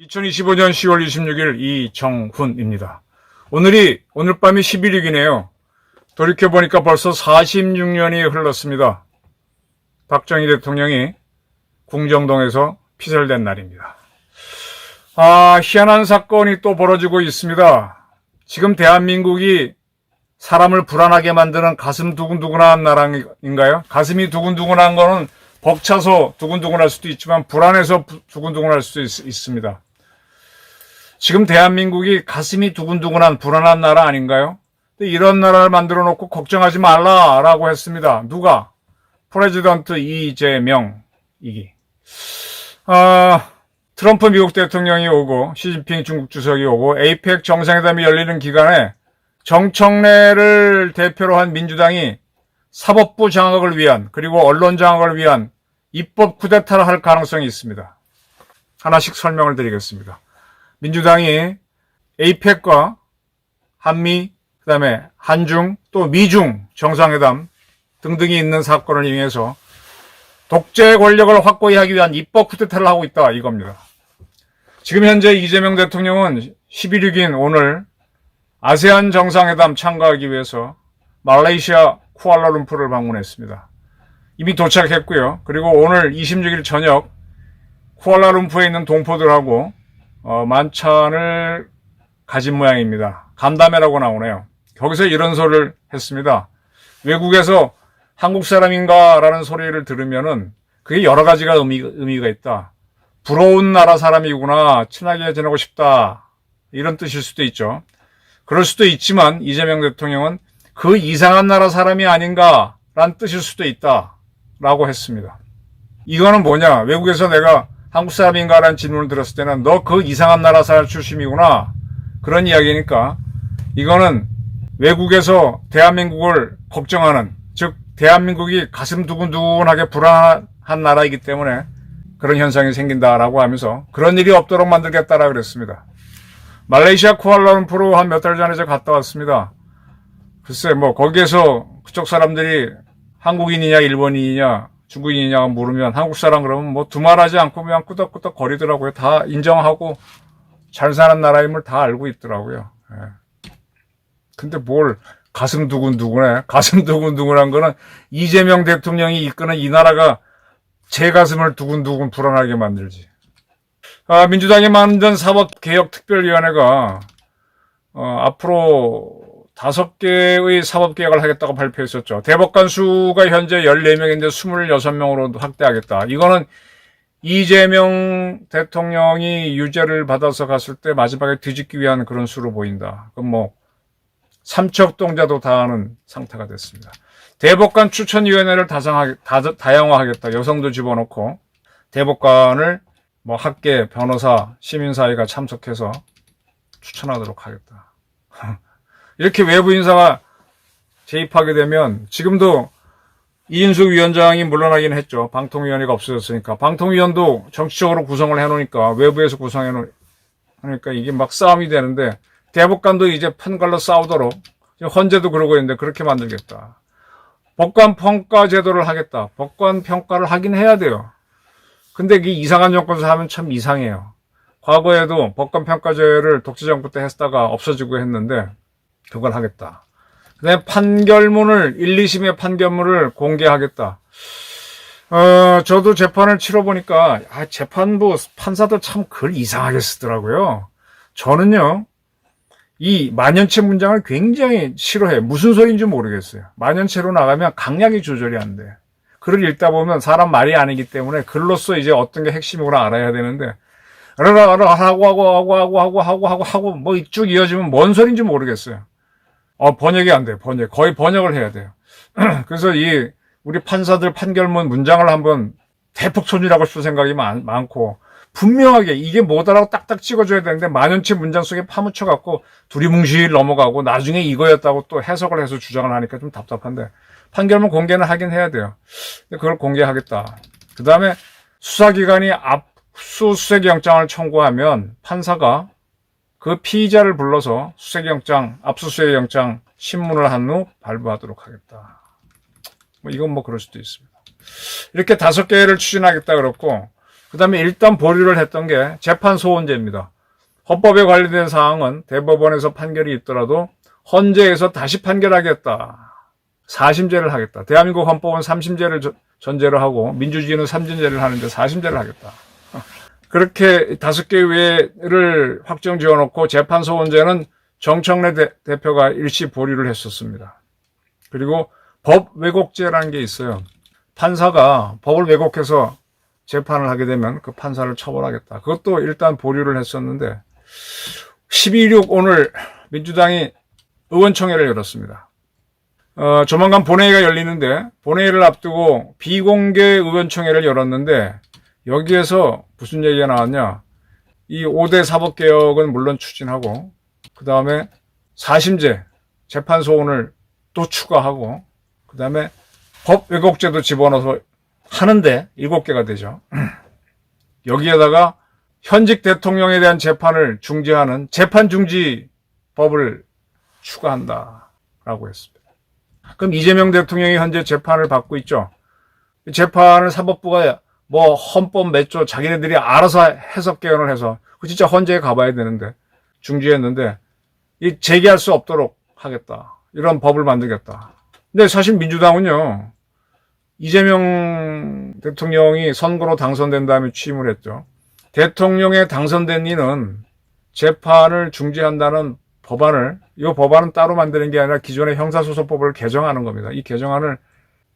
(2025년 10월 26일) 이정훈입니다. 오늘 밤이 11일이네요. 돌이켜보니까 벌써 46년이 흘렀습니다. 박정희 대통령이 궁정동에서 피살된 날입니다. 희한한 사건이 또 벌어지고 있습니다. 지금 대한민국이 사람을 불안하게 만드는 가슴 두근두근한 나라인가요? 가슴이 두근두근한 거는 벅차서 두근두근할 수도 있지만 불안해서 두근두근할 수도 있습니다. 지금 대한민국이 가슴이 두근두근한 불안한 나라 아닌가요? 이런 나라를 만들어 놓고 걱정하지 말라라고 했습니다. 누가? 프레지던트 이재명이기. 트럼프 미국 대통령이 오고 시진핑 중국 주석이 오고 에이펙 정상회담이 열리는 기간에 정청래를 대표로 한 민주당이 사법부 장악을 위한 그리고 언론 장악을 위한 입법 쿠데타를 할 가능성이 있습니다. 하나씩 설명을 드리겠습니다. 민주당이 에이펙과 한미, 그다음에 한중, 또 미중 정상회담 등등이 있는 사건을 이용해서 독재 권력을 확고히 하기 위한 입법 쿠데타를 하고 있다 이겁니다. 지금 현재 이재명 대통령은 11일인 오늘 아세안 정상회담 참가하기 위해서 말레이시아 쿠알라룸푸르를 방문했습니다. 이미 도착했고요. 그리고 오늘 26일 저녁 쿠알라룸푸르에 있는 동포들하고 만찬을 가진 모양입니다. 간담회라고 나오네요. 거기서 이런 소리를 했습니다. 외국에서 한국 사람인가라는 소리를 들으면은 그게 여러 가지가 의미가 있다. 부러운 나라 사람이구나. 친하게 지내고 싶다. 이런 뜻일 수도 있죠. 그럴 수도 있지만 이재명 대통령은 그 이상한 나라 사람이 아닌가라는 뜻일 수도 있다라고 했습니다. 이거는 뭐냐? 외국에서 내가 한국 사람인가라는 질문을 들었을 때는 너 그 이상한 나라 사람 출신이구나. 그런 이야기니까 이거는 외국에서 대한민국을 걱정하는, 즉 대한민국이 가슴 두근두근하게 불안한 나라이기 때문에 그런 현상이 생긴다라고 하면서 그런 일이 없도록 만들겠다라고 그랬습니다. 말레이시아 쿠알라룸푸르 한 몇 달 전에 제가 갔다 왔습니다. 글쎄 거기에서 그쪽 사람들이 한국인이냐 일본인이냐 중국인이냐 물으면 한국 사람 그러면 두말하지 않고 그냥 끄덕끄덕 거리더라고요. 다 인정하고 잘 사는 나라임을 다 알고 있더라고요. 근데 뭘 가슴 두근두근해. 가슴 두근두근한 거는 이재명 대통령이 이끄는 이 나라가 제 가슴을 두근두근 불안하게 만들지. 민주당이 만든 사법개혁특별위원회가 앞으로 5개의 사법개혁을 하겠다고 발표했었죠. 대법관 수가 현재 14명인데 26명으로 확대하겠다. 이거는 이재명 대통령이 유죄를 받아서 갔을 때 마지막에 뒤집기 위한 그런 수로 보인다. 그럼 삼척동자도 다 아는 상태가 됐습니다. 대법관 추천위원회를 다양화하겠다. 여성도 집어넣고 대법관을 학계, 변호사, 시민사회가 참석해서 추천하도록 하겠다. 이렇게 외부 인사가 개입하게 되면 되면 이인숙 위원장이 물러나긴 했죠. 방통위원회가 없어졌으니까. 방통위원도 정치적으로 구성을 해놓으니까 외부에서 구성해놓으니까 이게 싸움이 되는데 대법관도 이제 판갈로 싸우도록 헌재도 그러고 있는데 그렇게 만들겠다. 법관 평가 제도를 하겠다. 법관 평가를 하긴 해야 돼요. 근데 이 이상한 정권에서 하면 참 이상해요. 과거에도 법관 평가제를 독재정부 때 했다가 없어지고 했는데 그걸 하겠다. 그다음에 판결문을 1, 2심의 판결문을 공개하겠다. 저도 재판을 치러보니까 재판부 판사들 참 글 이상하게 쓰더라고요. 저는요 이 만연체 문장을 굉장히 싫어해요. 무슨 소리인지 모르겠어요. 만연체로 나가면 강약이 조절이 안 돼. 글을 읽다 보면 사람 말이 아니기 때문에 글로써 이제 어떤 게 핵심이구나 알아야 되는데 하고 쭉 이어지면 뭔 소리인지 모르겠어요. 번역이 안 돼요. 거의 번역을 해야 돼요. 그래서 우리 판사들 판결문 문장을 한번 대폭 손질하고 싶은 생각이 많고 분명하게 이게 뭐다라고 딱딱 찍어줘야 되는데 만연체 문장 속에 파묻혀갖고 두리뭉실 넘어가고 나중에 이거였다고 또 해석을 해서 주장을 하니까 좀 답답한데 판결문 공개는 하긴 해야 돼요. 근데 그걸 공개하겠다. 그 다음에 수사기관이 압수수색 영장을 청구하면 판사가 그 피의자를 불러서 수색영장, 압수수색영장 신문을 한 후 발부하도록 하겠다. 이건 뭐 그럴 수도 있습니다. 이렇게 5개를 추진하겠다 그렇고, 그 다음에 일단 보류를 했던 게 재판 소원제입니다. 헌법에 관련된 사항은 대법원에서 판결이 있더라도 헌재에서 다시 판결하겠다. 4심제를 하겠다. 대한민국 헌법은 3심제를 전제로 하고 민주주의는 3심제를 하는데 4심제를 하겠다. 그렇게 5개 외를 확정 지어놓고 재판 소원제는 정청래 대표가 일시 보류를 했었습니다. 그리고 법 왜곡죄라는 게 있어요. 판사가 법을 왜곡해서 재판을 하게 되면 그 판사를 처벌하겠다. 그것도 일단 보류를 했었는데 12.6 오늘 민주당이 의원총회를 열었습니다. 조만간 본회의가 열리는데 본회의를 앞두고 비공개 의원총회를 열었는데 여기에서 무슨 얘기가 나왔냐. 이 5대 사법개혁은 물론 추진하고 그 다음에 4심제 재판소원을 또 추가하고 그 다음에 법 왜곡죄도 집어넣어서 하는데 7개가 되죠. 여기에다가 현직 대통령에 대한 재판을 중지하는 재판중지법을 추가한다라고 했습니다. 그럼 이재명 대통령이 현재 재판을 받고 있죠. 재판을 사법부가 뭐 헌법 몇 조 자기네들이 알아서 해석 개헌을 해서 그 진짜 헌재에 가봐야 되는데 중지했는데 이 재개할 수 없도록 하겠다. 이런 법을 만들겠다. 근데 사실 민주당은요. 이재명 대통령이 선거로 당선된 다음에 취임을 했죠. 대통령에 당선된 이는 재판을 중지한다는 법안을, 이 법안은 따로 만드는 게 아니라 기존의 형사소송법을 개정하는 겁니다. 이 개정안을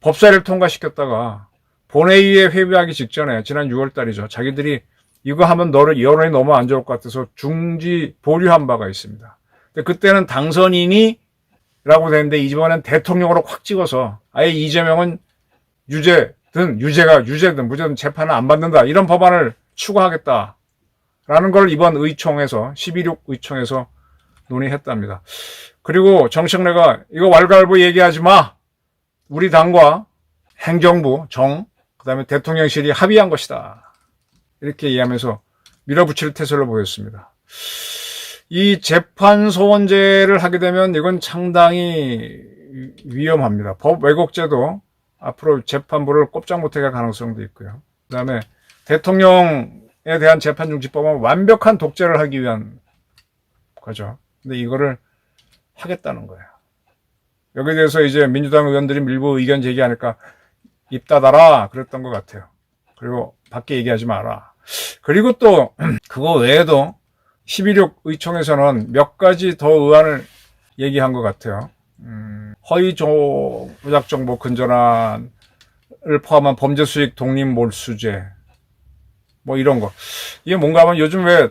법사위를 통과시켰다가 본회의에 회부하기 직전에 지난 6월 달이죠. 자기들이 이거 하면 여론이 너무 안 좋을 것 같아서 중지 보류한 바가 있습니다. 근데 그때는 당선인이 라고 되는데 이번엔 대통령으로 확 찍어서 아예 이재명은 유죄든 무죄든 재판을 안 받는다. 이런 법안을 추구하겠다라는 걸 이번 의총에서 12.6 의총에서 논의했답니다. 그리고 정청래가 이거 왈가왈부 얘기하지 마. 우리 당과 행정부, 그다음에 대통령실이 합의한 것이다. 이렇게 얘기하면서 밀어붙일 태세를 보였습니다. 이 재판 소원제를 하게 되면 이건 상당히 위험합니다. 법 왜곡죄도 앞으로 재판부를 꼼짝 못하게 할 가능성도 있고요. 그다음에 대통령에 대한 재판중지법은 완벽한 독재를 하기 위한 거죠. 근데 이거를 하겠다는 거예요. 여기에 대해서 이제 민주당 의원들이 밀고 의견 제기하니까 입 닫아라 그랬던 것 같아요. 그리고 밖에 얘기하지 마라. 그리고 또 그거 외에도 12.6 의총에서는 몇 가지 더 의안을 얘기한 것 같아요. 허위 조작 정보 근전환을 포함한 범죄 수익 독립 몰수죄 뭐 이런 거. 이게 뭔가 하면 요즘 왜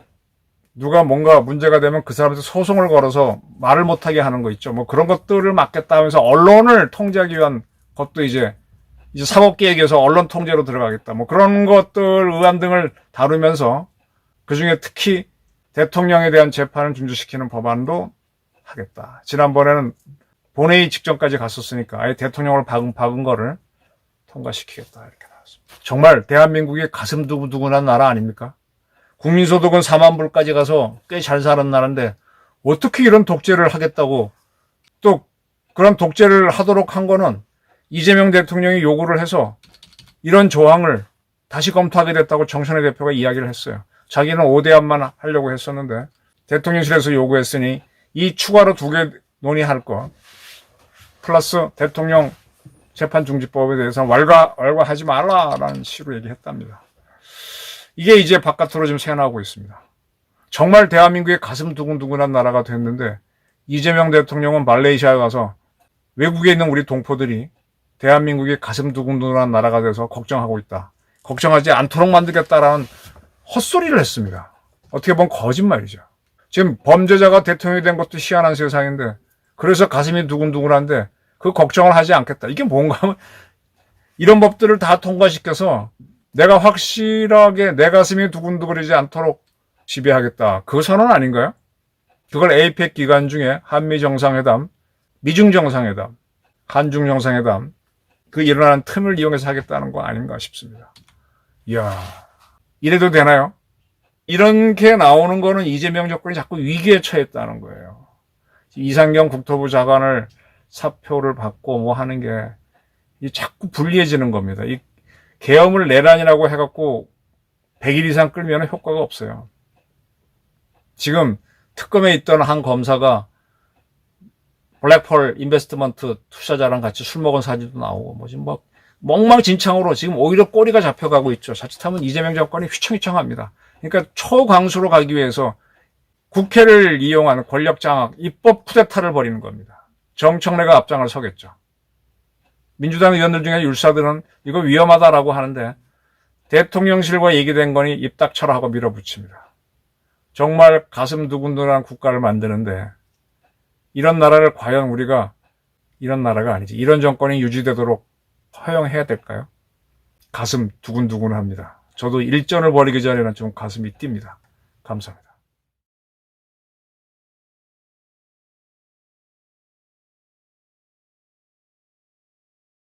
누가 뭔가 문제가 되면 그 사람한테 소송을 걸어서 말을 못하게 하는 거 있죠. 뭐 그런 것들을 막겠다 하면서 언론을 통제하기 위한 것도 이제 사법개혁에서 언론 통제로 들어가겠다. 뭐 그런 것들 의안 등을 다루면서 그중에 특히 대통령에 대한 재판을 중지시키는 법안도 하겠다. 지난번에는 본회의 직전까지 갔었으니까 아예 대통령을 박은 거를 통과시키겠다. 이렇게 나왔습니다. 정말 대한민국이 가슴 두근두근한 나라 아닙니까? 국민소득은 4만 불까지 가서 꽤 잘 사는 나라인데 어떻게 이런 독재를 하겠다고 또 그런 독재를 하도록 한 거는 이재명 대통령이 요구를 해서 이런 조항을 다시 검토하게 됐다고 정청래 대표가 이야기를 했어요. 자기는 5대안만 하려고 했었는데 대통령실에서 요구했으니 이 추가로 2개 논의할 거 플러스 대통령 재판중지법에 대해서는 왈가하지 말라라는 식으로 얘기했답니다. 이게 이제 바깥으로 지금 새어나오고 있습니다. 정말 대한민국의 가슴 두근두근한 나라가 됐는데 이재명 대통령은 말레이시아에 가서 외국에 있는 우리 동포들이 대한민국의 가슴 두근두근한 나라가 돼서 걱정하고 있다. 걱정하지 않도록 만들겠다라는 헛소리를 했습니다. 어떻게 보면 거짓말이죠. 지금 범죄자가 대통령이 된 것도 희한한 세상인데 그래서 가슴이 두근두근한데 그 걱정을 하지 않겠다. 이게 뭔가 하면 이런 법들을 다 통과시켜서 내가 확실하게 내 가슴이 두근두근하지 않도록 지배하겠다. 그 선언 아닌가요? 그걸 에이펙 기간 중에 한미 정상회담, 미중 정상회담, 한중 정상회담 그 일어나는 틈을 이용해서 하겠다는 거 아닌가 싶습니다. 이야, 이래도 되나요? 이런 게 나오는 거는 이재명 정권이 자꾸 위기에 처했다는 거예요. 이상경 국토부 장관을 사표를 받고 뭐 하는 게 자꾸 불리해지는 겁니다. 이 계엄을 내란이라고 해갖고 100일 이상 끌면 효과가 없어요. 지금 특검에 있던 한 검사가 블랙펄 인베스트먼트 투자자랑 같이 술 먹은 사진도 나오고 뭐 지금 막 엉망진창으로 지금 오히려 꼬리가 잡혀가고 있죠. 자칫하면 이재명 정권이 휘청휘청합니다. 그러니까 초강수로 가기 위해서 국회를 이용하는 권력 장악, 입법 쿠데타를 벌이는 겁니다. 정청래가 앞장을 서겠죠. 민주당 의원들 중에 율사들은 이거 위험하다라고 하는데 대통령실과 얘기된 거니 입 닥쳐라 하고 밀어붙입니다. 정말 가슴 두근두근한 국가를 만드는데 이런 나라를 과연 우리가 이런 나라가 아니지. 이런 정권이 유지되도록 허용해야 될까요? 가슴 두근두근합니다. 저도 일전을 벌이기 전에는 좀 가슴이 뜁니다. 감사합니다.